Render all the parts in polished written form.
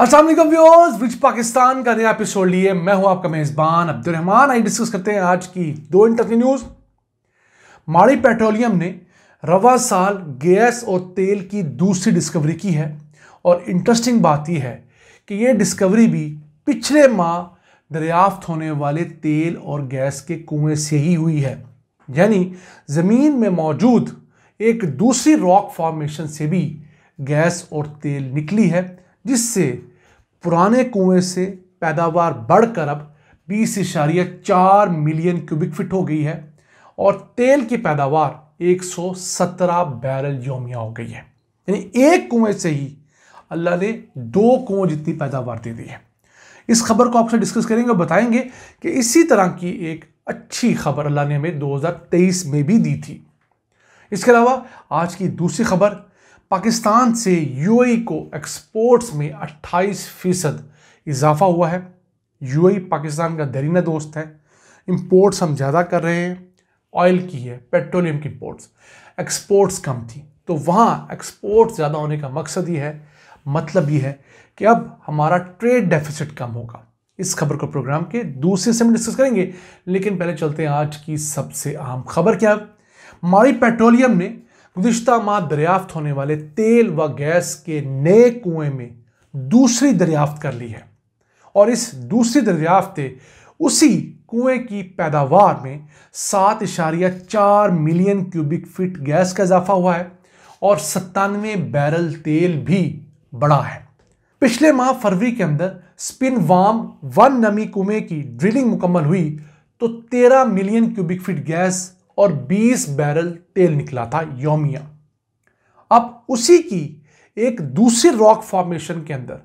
अस्सलाम वालेकुम व्यूअर्स, विच पाकिस्तान का नया एपिसोड लिए मैं हूं आपका मेजबान अब्दुर्रहमान। आई डिस्कस करते हैं आज की दो इंटरेस्टिंग न्यूज। माड़ी पेट्रोलियम ने रवा साल गैस और तेल की दूसरी डिस्कवरी की है और इंटरेस्टिंग बात यह है कि यह डिस्कवरी भी पिछले माह दरियाफ्त होने वाले तेल और गैस के कुएं से ही हुई है, यानी जमीन में मौजूद एक दूसरी रॉक फॉर्मेशन से भी गैस और तेल निकली है, जिससे पुराने कुएं से पैदावार बढ़कर अब 20.4 मिलियन क्यूबिक फीट हो गई है और तेल की पैदावार 117 बैरल योमिया हो गई है। यानी एक कुएं से ही अल्लाह ने दो कुओं जितनी पैदावार दे दी है। इस खबर को आपसे डिस्कस करेंगे और बताएंगे कि इसी तरह की एक अच्छी खबर अल्लाह ने हमें 2023 में भी दी थी। इसके अलावा आज की दूसरी खबर, पाकिस्तान से यूएई को एक्सपोर्ट्स में 28% इजाफा हुआ है। यूएई पाकिस्तान का दरीना दोस्त है। इंपोर्ट्स हम ज़्यादा कर रहे हैं, ऑयल की है, पेट्रोलियम की इंपोर्ट्स, एक्सपोर्ट्स कम थी, तो वहाँ एक्सपोर्ट्स ज़्यादा होने का मकसद ये है, मतलब ये है कि अब हमारा ट्रेड डेफिसिट कम होगा। इस खबर को प्रोग्राम के दूसरे से हम डिस्कस करेंगे, लेकिन पहले चलते हैं आज की सबसे अहम खबर। क्या माड़ी पेट्रोलियम ने गुज़िश्ता माह दरियाफ्त होने वाले तेल व गैस के नए कुएं में दूसरी दरियाफ्त कर ली है और इस दूसरी दरियाफ्त से उसी कुएं की पैदावार में 7.4 मिलियन क्यूबिक फीट गैस का इजाफा हुआ है और 97 बैरल तेल भी बढ़ा है। पिछले माह फरवरी के अंदर स्पिन वार्म 1 नमी कुएं की ड्रिलिंग मुकम्मल हुई तो 13 मिलियन क्यूबिक फीट गैस और 20 बैरल तेल निकला था योमिया। अब उसी की एक दूसरी रॉक फॉर्मेशन के अंदर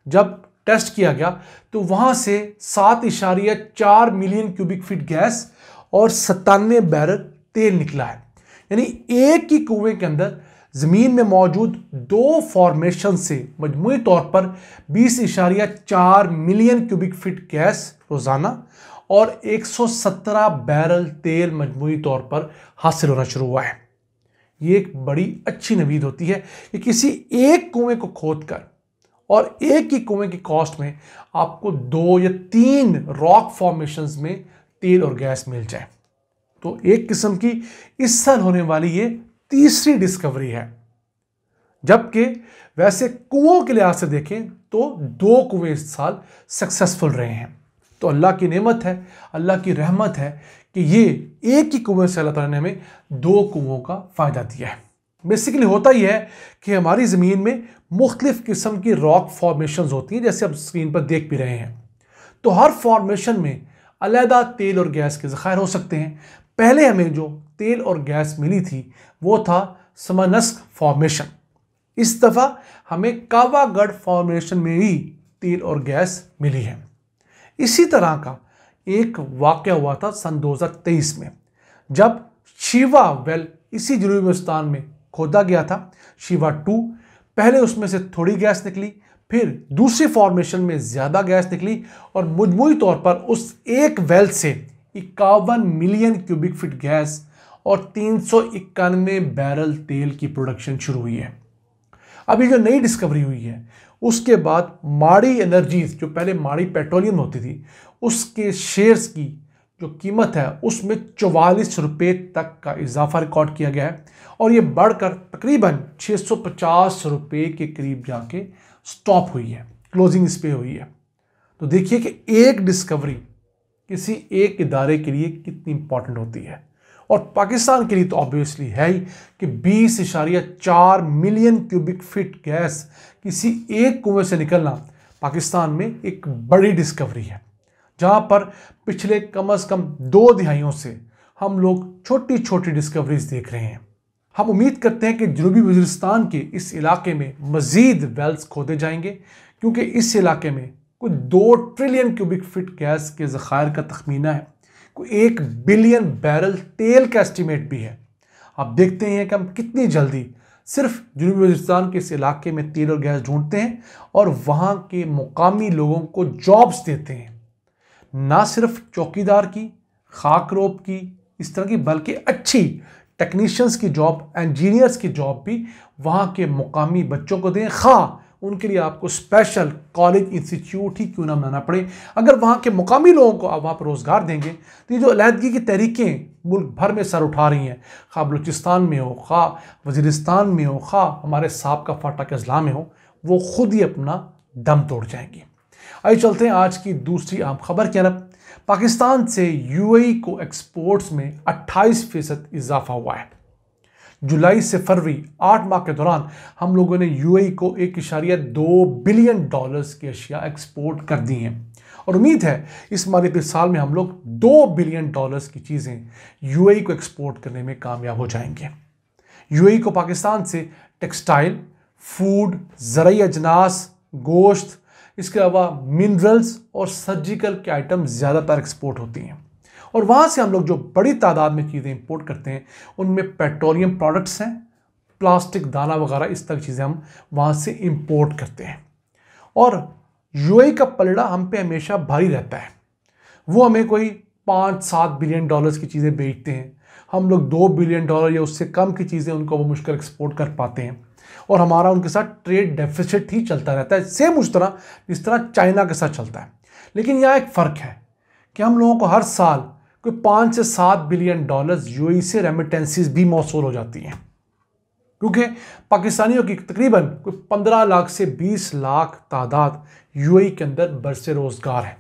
जब टेस्ट किया गया तो वहां से 7.4 मिलियन क्यूबिक फीट गैस और 97 बैरल तेल निकला है। यानी एक ही कुएं के अंदर जमीन में मौजूद दो फॉर्मेशन से मजमूई तौर पर 20.4 मिलियन क्यूबिक फीट गैस रोजाना और 117 बैरल तेल मजमूई तौर पर हासिल होना शुरू हुआ है। ये एक बड़ी अच्छी नवीद होती है कि किसी एक कुएं को खोदकर और एक ही कुएं की कॉस्ट में आपको 2 या 3 रॉक फॉर्मेशंस में तेल और गैस मिल जाए। तो एक किस्म की इस साल होने वाली ये तीसरी डिस्कवरी है, जबकि वैसे कुओं के लिहाज से देखें तो 2 कुएं इस साल सक्सेसफुल रहे हैं। तो अल्लाह की नेमत है, अल्लाह की रहमत है कि ये एक ही कुएं से अल्लाह ताला ने हमें 2 कुओं का फ़ायदा दिया है। बेसिकली होता ही है कि हमारी ज़मीन में मुख्तलिफ़ किस्म की रॉक फॉर्मेशंस होती हैं, जैसे आप स्क्रीन पर देख भी रहे हैं। तो हर फॉर्मेशन में अलहदा तेल और गैस के ज़खायर हो सकते हैं। पहले हमें जो तेल और गैस मिली थी वो था समनस्क फॉर्मेशन। इस दफ़ा हमें कावागढ़ फॉर्मेशन में भी तेल और गैस मिली है। इसी तरह का एक वाक़या हुआ था सन 2023 में, जब शिवा वेल इसी जनूबी हिंदुस्तान में खोदा गया था, शिवा 2। पहले उसमें से थोड़ी गैस निकली, फिर दूसरी फॉर्मेशन में ज़्यादा गैस निकली और मजमूई तौर पर उस एक वेल से 51 मिलियन क्यूबिक फीट गैस और 391 बैरल तेल की प्रोडक्शन शुरू हुई है। अभी जो नई डिस्कवरी हुई है उसके बाद माड़ी एनर्जीज, जो पहले माड़ी पेट्रोलियम होती थी, उसके शेयर्स की जो कीमत है उसमें 44 रुपये तक का इजाफा रिकॉर्ड किया गया है और ये बढ़कर तकरीबन 650 रुपये के करीब जाके स्टॉप हुई है, क्लोजिंग इस पे हुई है। तो देखिए कि एक डिस्कवरी किसी एक इदारे के लिए कितनी इंपॉर्टेंट होती है और पाकिस्तान के लिए तो ऑब्वियसली है ही कि 20.4 मिलियन क्यूबिक फीट गैस किसी एक कुएं से निकलना पाकिस्तान में एक बड़ी डिस्कवरी है, जहां पर पिछले कम से कम 2 दिहाइयों से हम लोग छोटी छोटी डिस्कवरीज देख रहे हैं। हम उम्मीद करते हैं कि जनूबी वज़ीरिस्तान के इस इलाके में मज़ीद वेल्स खोदे जाएंगे, क्योंकि इस इलाके में कुछ 2 ट्रिलियन क्यूबिक फीट गैस के ज़खायर का तखमीना है, कोई 1 बिलियन बैरल तेल का एस्टिमेट भी है। आप देखते हैं कि हम कितनी जल्दी सिर्फ जनूबी वज़ीरिस्तान के इस इलाके में तेल और गैस ढूंढते हैं और वहाँ के मुकामी लोगों को जॉब्स देते हैं, ना सिर्फ चौकीदार की, खाकरोब की, इस तरह की, बल्कि अच्छी टेक्नीशियंस की जॉब, इंजीनियर्स की जॉब भी वहाँ के मुकामी बच्चों को दें, खा उनके लिए आपको स्पेशल कॉलेज इंस्टीट्यूट ही क्यों ना बनाना पड़े। अगर वहाँ के मुकामी लोगों को आप वहाँ पर रोज़गार देंगे तो ये जो अलहदगी की तहरीकें मुल्क भर में सर उठा रही हैं, खा बलूचिस्तान में हो, खा वज़ीरिस्तान में हो, खा हमारे साबका फाटा के अजला में हो, वो खुद ही अपना दम तोड़ जाएंगी। आइए चलते हैं आज की दूसरी अहम खबर की तरफ। पाकिस्तान से यूएई को एक्सपोर्ट्स में 28% इजाफा हुआ है। जुलाई से फरवरी 8 माह के दौरान हम लोगों ने यूएई को 1.2 बिलियन डॉलर्स की अशिया एक्सपोर्ट कर दी हैं और उम्मीद है इस माली साल में हम लोग 2 बिलियन डॉलर्स की चीज़ें यूएई को एक्सपोर्ट करने में कामयाब हो जाएंगे। यूएई को पाकिस्तान से टेक्सटाइल, फूड, ज़रूरी अजनास, गोश्त, इसके अलावा मिनरल्स और सर्जिकल के आइटम ज़्यादातर एक्सपोर्ट होती हैं और वहाँ से हम लोग जो बड़ी तादाद में चीज़ें इंपोर्ट करते हैं उनमें पेट्रोलियम प्रोडक्ट्स हैं, प्लास्टिक दाना वगैरह, इस तरह की चीज़ें हम वहाँ से इंपोर्ट करते हैं। और यूएई का पलड़ा हम पे हमेशा भारी रहता है। वो हमें कोई 5-7 बिलियन डॉलर्स की चीज़ें बेचते हैं, हम लोग 2 बिलियन डॉलर या उससे कम की चीज़ें उनको वो मुश्किल एक्सपोर्ट कर पाते हैं और हमारा उनके साथ ट्रेड डेफिसिट ही चलता रहता है, सेम उस तरह जिस तरह चाइना के साथ चलता है। लेकिन यहाँ एक फ़र्क है कि हम लोगों को हर साल कोई 5 से 7 बिलियन डॉलर्स यूएई से रेमिटेंसीज भी मौसूल हो जाती हैं, क्योंकि पाकिस्तानियों की तकरीबन कोई 15 लाख से 20 लाख तादाद यूएई के अंदर बरसे रोज़गार है।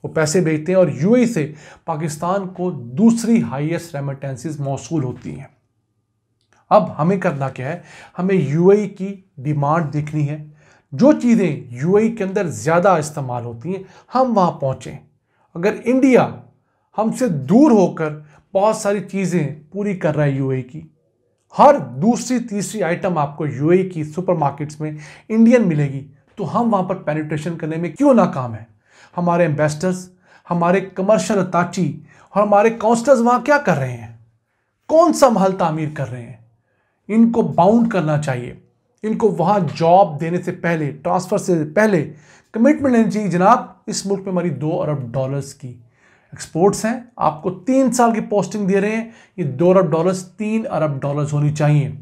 वो पैसे भेजते हैं और यूएई से पाकिस्तान को दूसरी हाईएस्ट रेमिटेंसीज मौसूल होती हैं। अब हमें करना क्या है, हमें यूएई की डिमांड देखनी है। जो चीज़ें यूएई के अंदर ज़्यादा इस्तेमाल होती हैं हम वहाँ पहुँचें। अगर इंडिया हमसे दूर होकर बहुत सारी चीज़ें पूरी कर रहा है यूएई की, हर दूसरी तीसरी आइटम आपको यूएई की सुपरमार्केट्स में इंडियन मिलेगी, तो हम वहाँ पर पेनिट्रेशन करने में क्यों नाकाम है। हमारे एम्बेसडर्स, हमारे कमर्शियल अताची और हमारे काउंसलर्स वहाँ क्या कर रहे हैं, कौन सा महल तामीर कर रहे हैं। इनको बाउंड करना चाहिए, इनको वहाँ जॉब देने से पहले, ट्रांसफ़र से पहले कमिटमेंट लेनी चाहिए। जनाब, इस मुल्क में हमारी 2 अरब डॉलर्स की एक्सपोर्ट्स हैं, आपको 3 साल की पोस्टिंग दे रहे हैं, ये 2 अरब डॉलर्स 3 अरब डॉलर्स होनी चाहिए।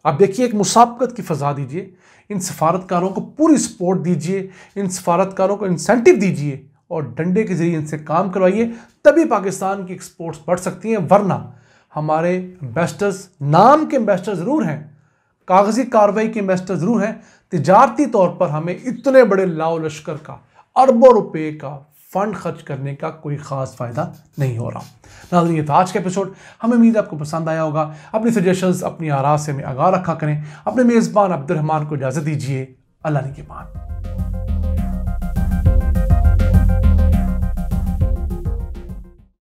आप देखिए, एक मुसाबकत की फ़ज़ा दीजिए, इन सफारतकारों को पूरी सपोर्ट दीजिए, इन सफारतकारों को इंसेंटिव दीजिए और डंडे के ज़रिए इनसे काम करवाइए, तभी पाकिस्तान की एक्सपोर्ट्स बढ़ सकती हैं। वरना हमारे इन्वेस्टर्स, नाम के इन्वेस्टर ज़रूर हैं, कागज़ी कार्रवाई के इन्वेस्टर ज़रूर हैं, तिजारती तौर पर हमें इतने बड़े लाओ लश्कर का अरबों रुपए का फंड खर्च करने का कोई ख़ास फ़ायदा नहीं हो रहा। नाज़रीन, ये था आज का एपिसोड। हमें उम्मीद आपको पसंद आया होगा। अपनी सजेशंस, अपनी आरा से हमें आगाह रखा करें। अपने मेज़बान अब्दुर्रहमान को इजाज़त दीजिए। अल्लाह निगहबान।